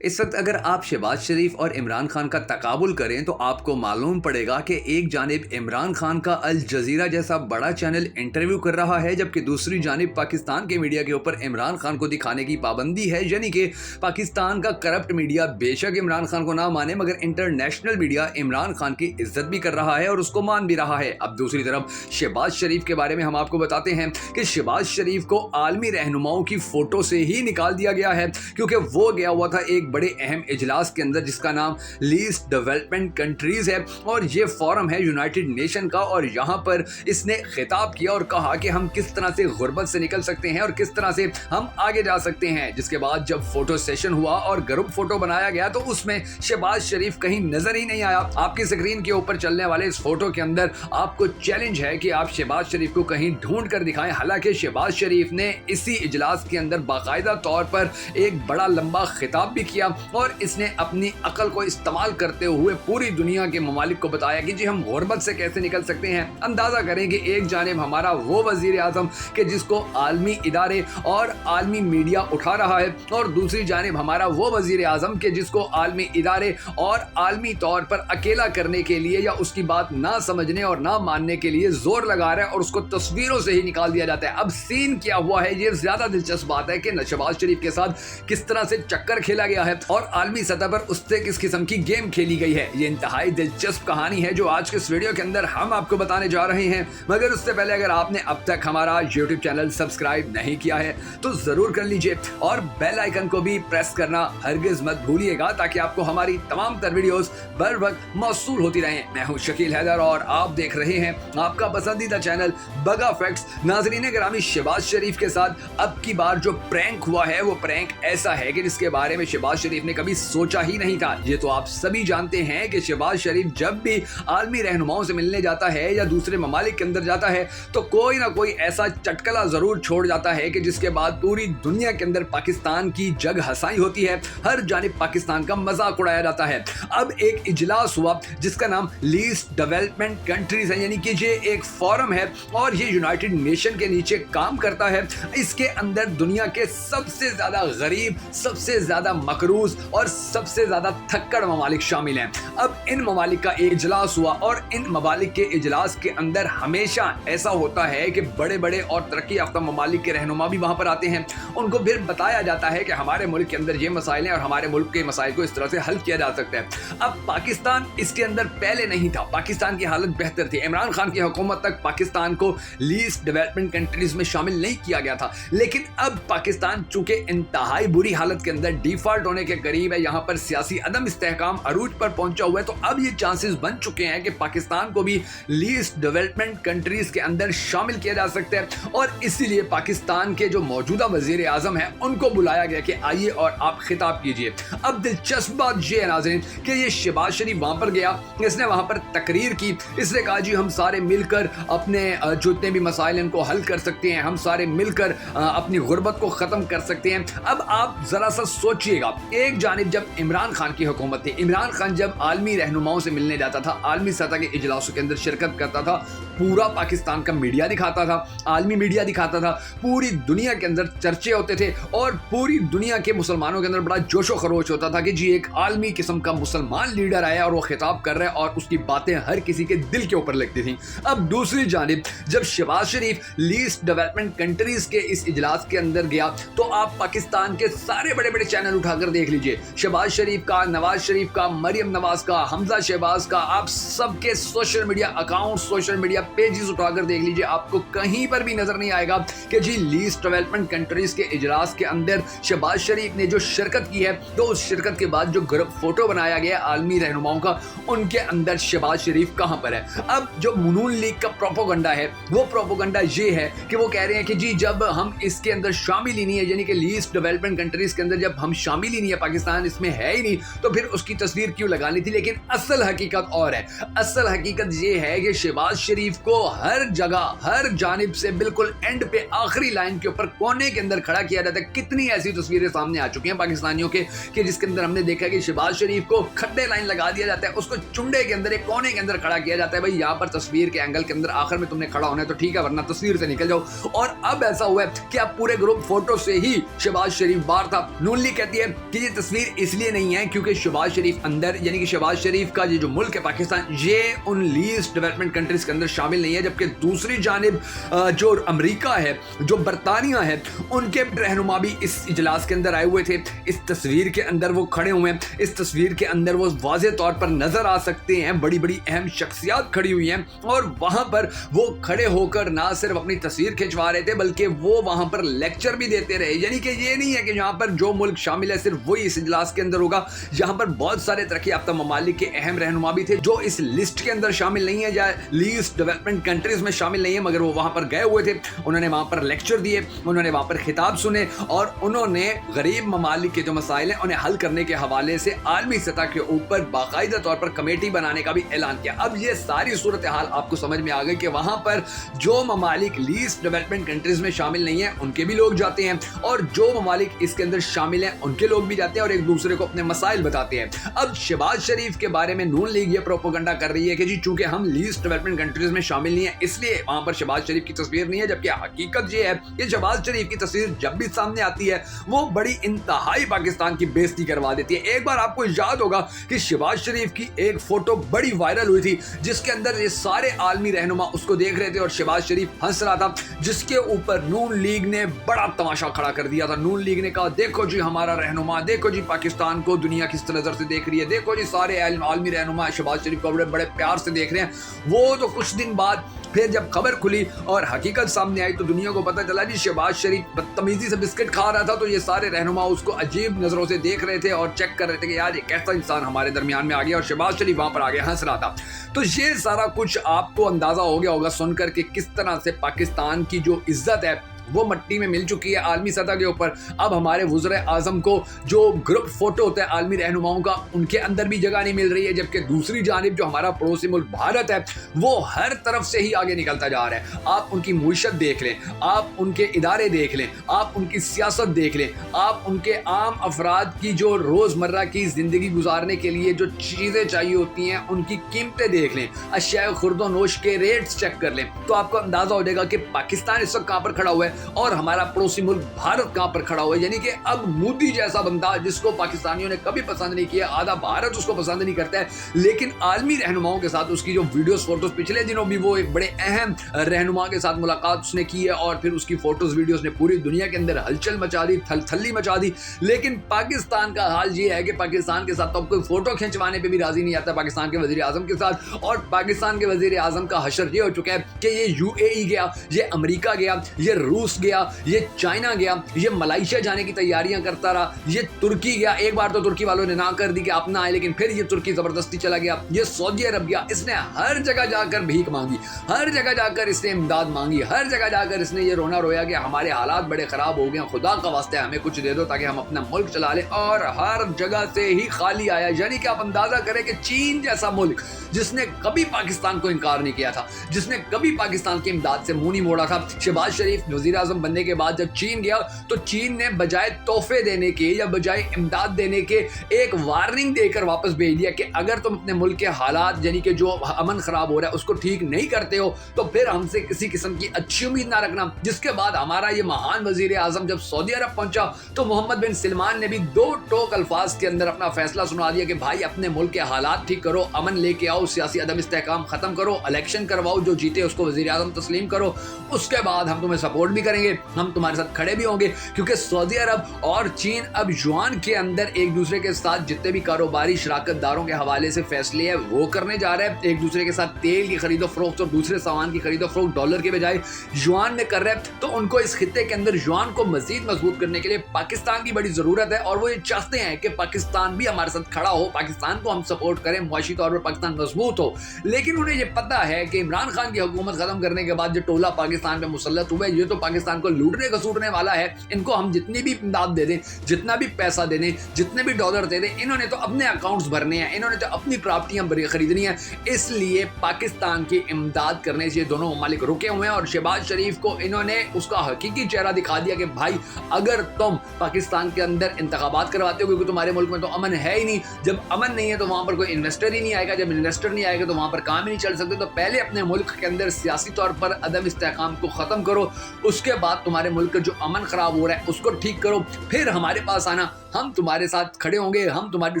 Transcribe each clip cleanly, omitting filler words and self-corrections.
اس وقت اگر آپ شہباز شریف اور عمران خان کا تقابل کریں تو آپ کو معلوم پڑے گا کہ ایک جانب عمران خان کا الجزیرہ جیسا بڑا چینل انٹرویو کر رہا ہے، جبکہ دوسری جانب پاکستان کے میڈیا کے اوپر عمران خان کو دکھانے کی پابندی ہے، یعنی کہ پاکستان کا کرپٹ میڈیا بے شک عمران خان کو نہ مانے مگر انٹرنیشنل میڈیا عمران خان کی عزت بھی کر رہا ہے اور اس کو مان بھی رہا ہے۔ اب دوسری طرف شہباز شریف کے بارے میں ہم آپ کو بتاتے ہیں کہ شہباز شریف کو عالمی رہنماؤں کی فوٹو سے ہی نکال دیا گیا ہے، کیونکہ وہ گیا ہوا تھا ایک بڑے اہم اجلاس کے اندر جس کا نام لیسٹ ڈیولپمنٹ کنٹریز ہے، اور یہ فورم ہے یونائٹڈ نیشن کا، اور یہاں پر اس نے خطاب کیا اور کہا کہ ہم کس طرح سے غربت سے نکل سکتے ہیں اور کس طرح سے ہم آگے جا سکتے ہیں۔ جس کے بعد جب فوٹو سیشن ہوا اور گروپ فوٹو بنایا گیا تو اس میں شہباز شریف کہیں نظر ہی نہیں آیا۔ آپ کی اسکرین کے اوپر چلنے والے اس فوٹو کے اندر آپ کو چیلنج ہے کہ آپ شہباز شریف کو کہیں ڈھونڈ کر دکھائیں، حالانکہ شہباز شریف نے اسی اجلاس کے اندر باقاعدہ طور پر ایک بڑا لمبا خطاب بھی کیا اور اس نے اپنی عقل کو استعمال کرتے ہوئے پوری دنیا کے ممالک کو بتایا کہ جی ہم غربت سے کیسے نکل سکتے ہیں۔ اندازہ کریں کہ ایک جانب ہمارا وہ وزیر اعظم کہ جس کو عالمی ادارے اور عالمی میڈیا اٹھا رہا ہے، اور دوسری جانب ہمارا وہ وزیر اعظم کہ جس کو عالمی ادارے اور عالمی طور پر اکیلا کرنے کے لیے یا اس کی بات نہ سمجھنے اور نہ ماننے کے لیے زور لگا رہا ہے اور اس کو تصویروں سے ہی نکال دیا جاتا ہے۔ اب سین کیا ہوا ہے، یہ زیادہ دلچسپ بات ہے کہ شہباز شریف کے ساتھ کس طرح سے چکر کھیلا گیا ہے اور عالمی سطح پر اس سے کس قسم کی گیم کھیلی گئی ہے۔ یہ انتہائی دلچسپ کہانی ہے جو آج کے اس ویڈیو کے اندر ہم آپ کو بتانے جا رہے ہیں، مگر اس سے پہلے اگر آپ نے اب تک ہمارا یوٹیوب چینل سبسکرائب نہیں کیا ہے تو ضرور کر لیجئے اور بیل آئیکن کو بھی پریس کرنا ہرگز مت بھولیے گا تاکہ آپ کو ہماری تمام تر ویڈیوز بر وقت موصول ہوتی رہیں۔ میں ہوں شکیل حیدر اور آپ دیکھ رہے ہیں آپ کا پسندیدہ چینل بگا فیکٹس۔ ناظرین گرامی، شہباز شریف کے ساتھ اب کی بار جو پرینک ہوا ہے وہ پرینک ایسا ہے کہ جس کے بارے میں شہباز شریف نے کبھی سوچا ہی نہیں تھا۔ یہ تو آپ سبھی جانتے ہیں کہ شہباز شریف جب بھی عالمی رہنماؤں سے ملنے جاتا ہے یا دوسرے ممالک کے اندر جاتا ہے تو کوئی نہ کوئی ایسا چٹکلا ضرور چھوڑ جاتا ہے کہ جس کے بعد پوری دنیا کے اندر پاکستان کی جگ ہسائی ہوتی ہے، ہر جانب پاکستان کا مذاق اڑایا جاتا ہے۔ اب ایک اجلاس ہوا جس کا نام لیسٹ ڈیولپمنٹ کنٹریز ہے، یعنی کہ یہ ایک فورم ہے اور یہ یونائٹڈ نیشن کے نیچے کام کرتا ہے۔ اس کے اندر دنیا کے سب سے زیادہ غریب، سب سے زیادہ مقروض اور سب سے زیادہ تھکڑ ممالک شامل ہیں۔ اب ان ممالک کا ایک اجلاس ہوا اور ان ممالک کے اجلاس کے اندر ہمیشہ ایسا ہوتا ہے کہ بڑے بڑے اور ترقی یافتہ ممالک کے رہنما بھی وہاں پر آتے ہیں۔ ان کو پھر بتایا جاتا ہے کہ ہمارے ملک کے اندر یہ مسائل ہیں اور ہمارے ملک کے مسائل کو اس طرح سے حل کیا جا سکتا ہے۔ اب پاکستان اس کے اندر پہلے نہیں تھا، پاکستان کی حالت بہتر تھی، عمران خان کی حکومت تک پاکستان کو لیسٹ ڈیولپمنٹ کنٹریز میں شامل نہیں کیا گیا تھا، لیکن اب پاکستان چونکہ انتہائی بری حالت کے اندر ڈیفالٹ ہونے کے قریب ہے، یہاں پر سیاسی عدم استحکام عروج پر پہنچا ہوا ہے، تو اب یہ چانسز بن چکے ہیں کہ پاکستان کو بھی لیسٹ ڈیولپمنٹ کنٹریز کے اندر شامل کیا جا سکتا ہے، اور اسی لیے پاکستان کے جو موجودہ وزیر اعظم ہیں ان کو بلایا گیا کہ آئیے اور آپ خطاب کیجئے۔ اب دلچسپ بات یہ ہے ناظرین کہ یہ شہباز شریف وہاں پر گیا، اس نے وہاں پر تقریر کی، اس نے کہا جی ہم سارے مل کر اپنے جتنے بھی مسائل ان کو حل کر سکتے ہیں، ہم سارے مل کر اپنی غربت کو ختم کر سکتے ہیں۔ اب آپ ذرا سا سوچئے گا، ایک جانب جب عمران خان کی حکومت تھی، عمران خان جب عالمی رہنماؤں سے ملنے جاتا تھا، عالمی سطح کے اجلاسوں کے اندر شرکت کرتا تھا، پورا پاکستان کا میڈیا دکھاتا تھا، عالمی میڈیا دکھاتا تھا، پوری دنیا کے اندر چرچے ہوتے تھے اور پوری دنیا کے مسلمانوں کے اندر بڑا جوش و خروش ہوتا تھا کہ جی ایک عالمی قسم کا مسلمان لیڈر آیا اور وہ خطاب کر رہا ہے اور اس کی باتیں ہر کسی کے دل کے اوپر لگتی تھیں۔ اب دوسری جانب جب شہباز شریف لیسٹ ڈیولپمنٹ کنٹریز کے اس اجلاس کے اندر گیا تو آپ پاکستان کے سارے بڑے بڑے چینل اٹھا کر دیکھ لیجئے، شہباز شریف کا، نواز شریف کا، مریم نواز کا، حمزہ شہباز کا، آپ سب کے social media account, social media pages اٹھا کر دیکھ لیجئے، آپ کو کہیں پر بھی نظر نہیں آئے گا کہ جی لیسٹ ڈیولپمنٹ کنٹریز کے اجلاس کے اندر شہباز شریف نے جو شرکت کی ہے تو اس شرکت کے بعد جو گروپ فوٹو بنایا گیا عالمی رہنماؤں کا، ان کے اندر شہباز شریف کہاں پر ہے۔ اب جو نون لیگ کا پروپیگنڈا ہے وہ پروپیگنڈا یہ ہے کہ وہ کہہ رہے ہیں کہ جی جب ہم اس کے اندر شامل ہی نہیں ہے، یعنی کہ لیسٹ ڈیولپمنٹ کنٹریز کے اندر جب ہم شامل ہی نہیں ہے، پاکستان اس میں ہے ہی نہیں، تو پھر اس کی تصویر کیوں لگانی تھی۔ لیکن اصل حقیقت اور ہے، اصل حقیقت یہ ہے کہ شہباز شریف को हर जगह हर जानिब से बिल्कुल एंड पे आखिरी लाइन के ऊपर कोने के अंदर खड़ा किया जाता है। कितनी ऐसी तस्वीरें सामने आ चुकी हैं पाकिस्तानियों के कि जिसके अंदर हमने देखा कि शहबाज शरीफ को खड्डे लाइन लगा दिया जाता है, उसको चुंडे के अंदर एक कोने के अंदर खड़ा किया जाता है। भाई यहाँ पर तस्वीर के एंगल के अंदर आखिर में तुमने खड़ा होना है तो ठीक है, वरना तस्वीर से निकल जाओ। और अब ऐसा हुआ है कि अब पूरे ग्रुप फोटो से ही शहबाज शरीफ बाहर था। नून लीग कहती है कि ये तस्वीर इसलिए नहीं है क्योंकि शहबाज शरीफ अंदर, यानी कि शहबाज शरीफ का ये जो मुल्क है पाकिस्तान, ये उन लीस्ट डेवलपमेंट कंट्रीज के अंदर शामिल नहीं है। जबकि दूसरी जानिब जो अमेरिका है, जो बरतानिया है, उनके रहनुमा भी इस इजलास के अंदर आए हुए थे। इस तस्वीर के अंदर वो खड़े हुए हैं, इस तस्वीर के अंदर वो वाज़ेह तौर पर नजर आ सकते हैं। बड़ी बड़ी अहम शख्सियात खड़ी हुई हैं और वहां पर वो खड़े होकर ना सिर्फ अपनी तस्वीर खिंचवा रहे थे बल्कि वो वहां पर लेक्चर भी देते रहे। यानी कि ये नहीं है कि यहाँ पर जो मुल्क शामिल है सिर्फ वही इस इजलास के अंदर होगा। यहाँ पर बहुत सारे तरक्की याफ्ता ममालिक के अहम रहनुमा भी थे जो इस लिस्ट के अंदर शामिल नहीं है या लीस्ट डेवलपमेंट कंट्रीज में शामिल नहीं है, मगर वो वहां पर गए हुए थे। उन्होंने वहां पर लेक्चर दिए, उन्होंने वहां पर खिताब सुने और उन्होंने गरीब ममालिक के जो मसाइल हैं उन्हें हल करने के हवाले से आलमी सतह के ऊपर बाकायदा तौर पर कमेटी बनाने का भी ऐलान किया। अब ये सारी सूरत हाल आपको समझ में आ गई कि वहां पर जो ममालिक लीस्ट डेवलपमेंट कंट्रीज में शामिल नहीं है उनके भी लोग जाते हैं और जो ममालिक इसके अंदर शामिल हैं उनके लोग भी जाते हैं और एक दूसरे को अपने मसाइल बताते हैं। अब शहबाज शरीफ के बारे में नून लीग ये प्रोपोगंडा कर रही है कि जी चूंकि हम लीस्ट डेवलपमेंट कंट्रीज में शामिल नहीं है इसलिए वहां पर शहबाज शरीफ की तस्वीर नहीं है। जबकि हकीकत ये है कि शहबाज शरीफ की तस्वीर जब भी सामने आती है वो बड़ी इंतहाई पाकिस्तान की बेइज्जती करवा देती है। एक बार आपको याद होगा कि शहबाज शरीफ की एक फोटो बड़ी वायरल हुई थी जिसके अंदर ये सारे आलमी रहनुमा उसको देख रहे थे और शहबाज शरीफ हंस रहा था, जिसके ऊपर नून लीग ने बड़ा तमाशा खड़ा कर दिया था। नून लीग ने कहा देखो जी हमारा रहनुमा, देखो जी पाकिस्तान को दुनिया किस नजर से देख रही है, देखो जी सारे आलमी रहनुमा शहबाज शरीफ को बड़े बड़े प्यार से देख रहे हैं। वो तो कुछ दिन बाद फिर जब खबर खुली और हकीकत सामने आई तो दुनिया को पता चला जी शहबाज शरीफ बदतमीजी से बिस्किट खा रहा था, तो ये सारे रहनुमा उसको अजीब नजरों से देख रहे थे और चेक कर रहे थे कि यार ये कैसा इंसान हमारे दरमियान में आ गया, और शहबाज शरीफ वहां पर आगे हंस रहा था। तो ये सारा कुछ आपको अंदाजा हो गया होगा सुनकर कि किस तरह से पाकिस्तान की जो इज्जत है वो मट्टी में मिल चुकी है आलमी सतह के ऊपर। अब हमारे वज़ीर आज़म को जो ग्रुप फोटो होता है आलमी रहनुमाओं का उनके अंदर भी जगह नहीं मिल रही है। जबकि दूसरी जानिब जो हमारा पड़ोसी मुल्क भारत है वो हर तरफ से ही आगे निकलता जा रहा है। आप उनकी मुईशत देख लें, आप उनके इदारे देख लें, आप उनकी सियासत देख लें, आप उनके आम अफराद की जो रोज़मर्रा की ज़िंदगी गुजारने के लिए जो चीज़ें चाहिए होती हैं उनकी कीमतें देख लें, अशिया खुर्दो नोश के रेट्स चेक कर लें, तो आपको अंदाज़ा हो जाएगा कि पाकिस्तान इस वक्त कहाँ पर खड़ा हुआ है और हमारा पड़ोसी मुल्क भारत कहां पर खड़ा हुआ है। यानी कि अब मोदी जैसा बंदा जिसको पाकिस्तानियों ने कभी पसंद नहीं किया, आधा भारत उसको पसंद नहीं करता है, लेकिन आलमी रहनुमाओं के साथ उसकी जो वीडियोस फोटोज, पिछले दिनों भी वो एक बड़े अहम रहनुमा के साथ मुलाकात उसने की है और फिर उसकी फोटोज वीडियोस ने पूरी दुनिया के अंदर हलचल मचा दी, थल्ली मचा दी। लेकिन पाकिस्तान का हाल ये है कि पाकिस्तान के साथ तो कोई फोटो खिंचवाने पर भी राजी नहीं आता पाकिस्तान के वजीर आजम के साथ। और पाकिस्तान के वजीर आजम का हशर ये हो चुका है कि ये यूएई गया, ये अमेरिका गया, ये रूस गया, ये चाइना गया, ये मलेशिया जाने की तैयारियां करता रहा, ये तुर्की गया। एक बार तो तुर्की वालों ने ना कर दी कि आप ना आए, लेकिन फिर ये तुर्की जबरदस्ती चला गया, ये सऊदी अरब गया। इसने हर जगह जाकर भीख मांगी, हर जगह जाकर इसने इमदाद मांगी, हर जगह जाकर इसने ये रोना रोया कि हमारे हालात बड़े खराब हो गए, खुदा का वास्ते हमें कुछ दे दो ताकि हम अपना मुल्क चला लें। और हर जगह से ही खाली आया। यानी कि आप अंदाजा करें कि चीन जैसा मुल्क जिसने कभी पाकिस्तान को इनकार नहीं किया था, जिसने कभी पाकिस्तान की इमदाद से मुंह नहीं मोड़ा था, शहबाज शरीफ वजीर आजम बनने के बाद जब चीन गया तो चीन ने बजाय तोहफे देने के या बजाय इमदाद देने के एक वार्निंग देकर वापस भेज दिया कि अगर तुम अपने मुल्क के हालात यानी कि जो अमन खराब हो रहा है उसको ठीक नहीं करते हो तो फिर हमसे किसी किस्म की अच्छी उम्मीद ना रखना। जिसके बाद हमारा ये महान वजीर आजम जब सऊदी अरब पहुंचा तो मोहम्मद बिन सलमान ने भी दो टोक अल्फाज के अंदर अपना फैसला सुना दिया कि भाई अपने मुल्क के हालात ठीक करो, अमन लेके आओ, सियासी अदम इस्तेहकाम खत्म करो, इलेक्शन करवाओ, जो जीते उसको वजीर आजम तस्लीम करो, उसके बाद हम तुम्हें सपोर्ट भी करेंगे, हम तुम्हारे साथ खड़े भी होंगे। क्योंकि सऊदी अरब और चीन अब युआन के अंदर एक दूसरे के साथ जितने भी कारोबारी शराकतदारों के हवाले से फैसले हैं वो करने जा रहे हैं। एक दूसरे के साथ तेल की खरीदो फरोख्त और दूसरे सामान की खरीदो फरोख्त डॉलर के बजाय युआन में कर रहे हैं। तो उनको इस खित्ते के अंदर युआन को मजीद मजबूत करने के लिए पाकिस्तान की बड़ी जरूरत है और वो ये चाहते हैं कि पाकिस्तान भी हमारे साथ खड़ा हो, पाकिस्तान को हम सपोर्ट करें, मुआशी तौर पर पाकिस्तान मजबूत हो। लेकिन उन्हें ये पता है कि इमरान खान की हुकूमत खत्म करने के बाद जो टोला पाकिस्तान पे मुसल्लत हुआ है ये तो पाकिस्तान को लूटने कसूटने वाला है, इनको हम जितनी भी इमदाद दे दें, जितना भी पैसा दे दें, जितने भी डॉलर दे दें, इन्होंने तो अपने अकाउंट्स भरने हैं, इन्होंने तो अपनी प्रॉपर्टियां खरीदनी है। इसलिए पाकिस्तान की इमदाद करने से दोनों ममालिक रुके हुए हैं और शहबाज शरीफ को इन्होंने उसका हकीकी चेहरा दिखा दिया कि भाई अगर तुम पाकिस्तान के अंदर इंतखाबात करवाते हो, क्योंकि तुम्हारे मुल्क में तो अमन है ही नहीं, जब अमन नहीं है तो वहां पर कोई इन्वेस्टर ही नहीं आएगा, जब इन्वेस्टर नहीं आएगा तो वहां पर काम ही नहीं चल सकते। तो पहले अपने मुल्क के अंदर सियासी तौर पर अदम इस्तेहकाम को खत्म करो, उसके बाद तुम्हारे मुल्क का जो अमन खराब हो रहा है उसको ठीक करो, फिर हमारे पास आना, हम तुम्हारे साथ खड़े होंगे, हम तुम्हारी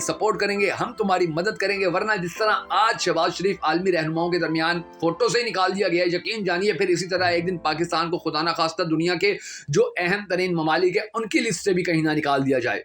सपोर्ट करेंगे, हम तुम्हारी मदद करेंगे। वरना जिस तरह आज शहबाज शरीफ आलमी रहनुमाओं के दरमियान फोटो से ही निकाल दिया गया है, यकीन जानिए फिर इसी तरह एक दिन पाकिस्तान को खुदा ना खास्ता दुनिया के जो अहम तरीन ममालिक है उनकी लिस्ट से भी कहीं ना निकाल दिया जाए।